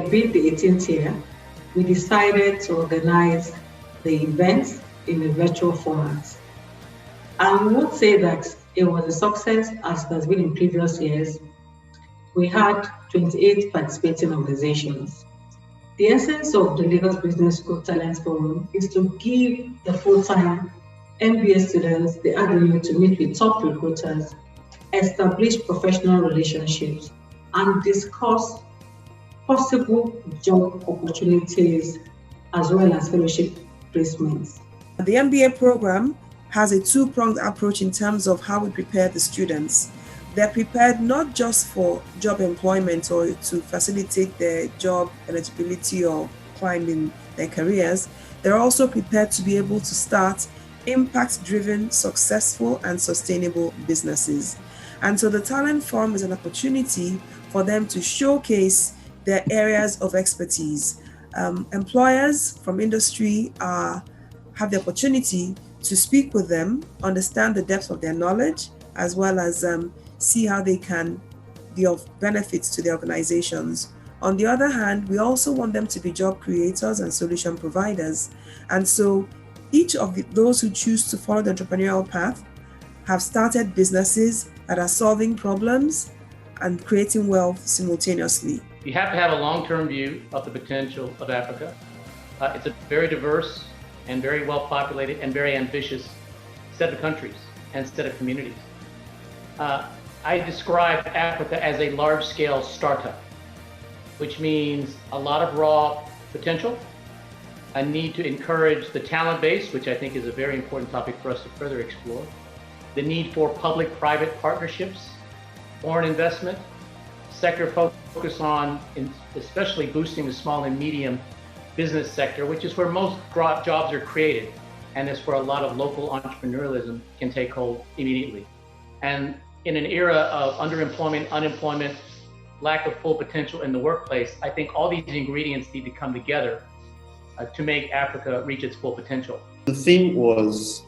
being the 18th year, we decided to organize the event in a virtual format. I would say that it was a success as it has been in previous years. We had 28 participating organizations. The essence of the Lagos Business School Talent Forum is to give the full-time MBA students the avenue to meet with top recruiters, establish professional relationships, and discuss possible job opportunities as well as fellowship placements. The MBA program has a two-pronged approach in terms of how we prepare the students. They're prepared not just for job employment or to facilitate their job eligibility or climbing their careers. They're also prepared to be able to start impact-driven, successful, and sustainable businesses. And so the Talent Forum is an opportunity for them to showcase their areas of expertise. Employers from industry have the opportunity to speak with them, understand the depth of their knowledge, as well as see how they can be of benefits to the organizations. On the other hand, we also want them to be job creators and solution providers. And so each of those who choose to follow the entrepreneurial path have started businesses that are solving problems and creating wealth simultaneously. You have to have a long-term view of the potential of Africa. It's a very diverse and very well-populated and very ambitious set of countries and set of communities. I describe Africa as a large-scale startup, which means a lot of raw potential, a need to encourage the talent base, which I think is a very important topic for us to further explore, the need for public-private partnerships, foreign investment, sector focus on especially boosting the small and medium business sector, which is where most jobs are created, and is where a lot of local entrepreneurialism can take hold immediately. And in an era of underemployment, unemployment, lack of full potential in the workplace, I think all these ingredients need to come together to make Africa reach its full potential. The theme was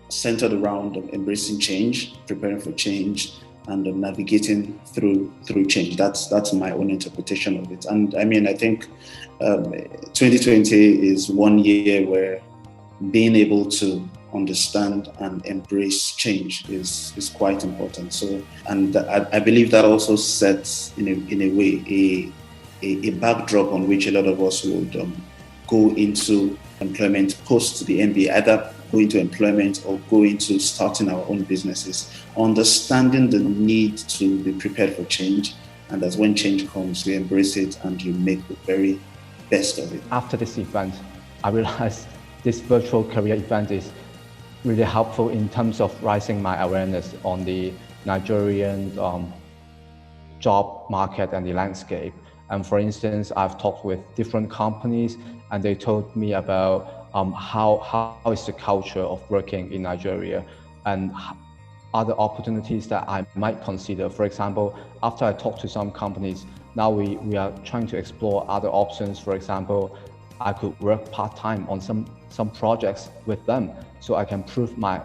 centered around embracing change, preparing for change, and navigating through change. That's my own interpretation of it. And I mean, I think 2020 is 1 year where being able to understand and embrace change is quite important. So, and I believe that also sets in a way a backdrop on which a lot of us would go into employment post the MBA, either go into employment or go into starting our own businesses, understanding the need to be prepared for change, and that when change comes, you embrace it and you make the very best of it. After this event, I realized this virtual career event is really helpful in terms of raising my awareness on the Nigerian job market and the landscape. And for instance, I've talked with different companies and they told me about how is the culture of working in Nigeria and other opportunities that I might consider. For example, after I talked to some companies, now we are trying to explore other options. For example, I could work part-time on some projects with them so I can prove my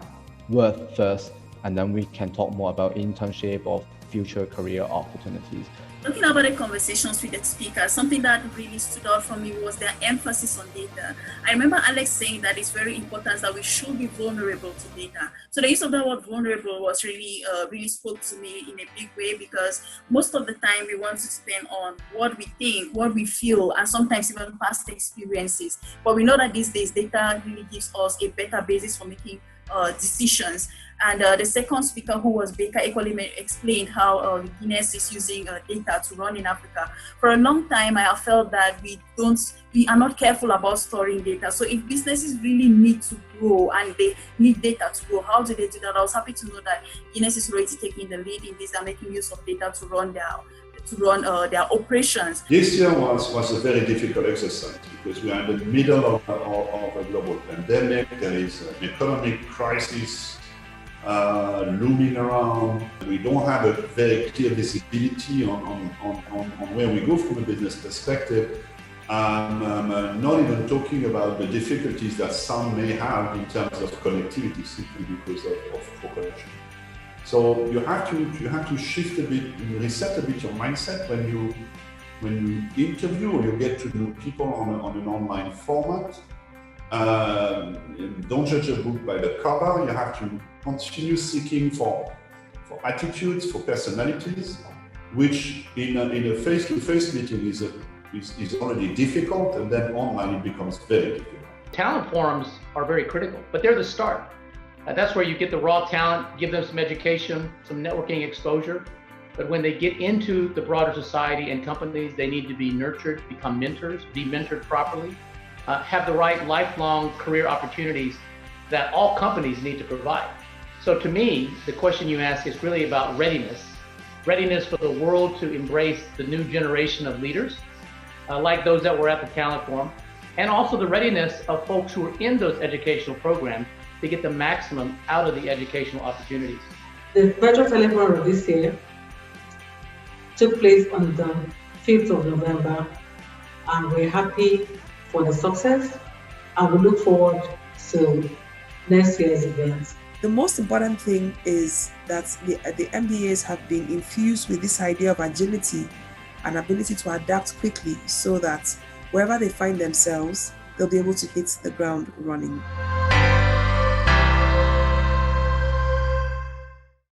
worth first, and then we can talk more about internship or future career opportunities. Looking about the conversations with the speakers, something that really stood out for me was their emphasis on data. I remember Alex saying that it's very important that we should be vulnerable to data. So the use of the word vulnerable was really spoke to me in a big way, because most of the time we want to spend on what we think, what we feel, and sometimes even past experiences. But we know that these days data really gives us a better basis for making decisions. And the second speaker, who was Baker, equally explained how Guinness is using data to run in Africa. For a long time, I have felt that we are not careful about storing data. So if businesses really need to grow and they need data to grow, how do they do that? I was happy to know that Guinness is already taking the lead in this and making use of data to run their operations. This year was a very difficult exercise because we are in the middle of a global pandemic. There is an economic crisis looming around. We don't have a very clear visibility on where we go from a business perspective. Not even talking about the difficulties that some may have in terms of connectivity simply because of population. So you have to shift a bit, reset a bit your mindset when when you interview or you get to know people on an online format, don't judge a book by the cover. You have to continue seeking for attitudes, for personalities, which in a face-to-face meeting is already difficult, and then online it becomes very difficult. Talent forums are very critical, but they're the start. That's where you get the raw talent, give them some education, some networking exposure. But when they get into the broader society and companies, they need to be nurtured, become mentors, be mentored properly, have the right lifelong career opportunities that all companies need to provide. So to me, the question you ask is really about readiness for the world to embrace the new generation of leaders, like those that were at the Talent Forum, and also the readiness of folks who are in those educational programs to get the maximum out of the educational opportunities. The virtual Talent Forum of this year took place on the 5th of November, and we're happy for the success, and we look forward to next year's events. The most important thing is that the MBAs have been infused with this idea of agility and ability to adapt quickly so that wherever they find themselves, they'll be able to hit the ground running.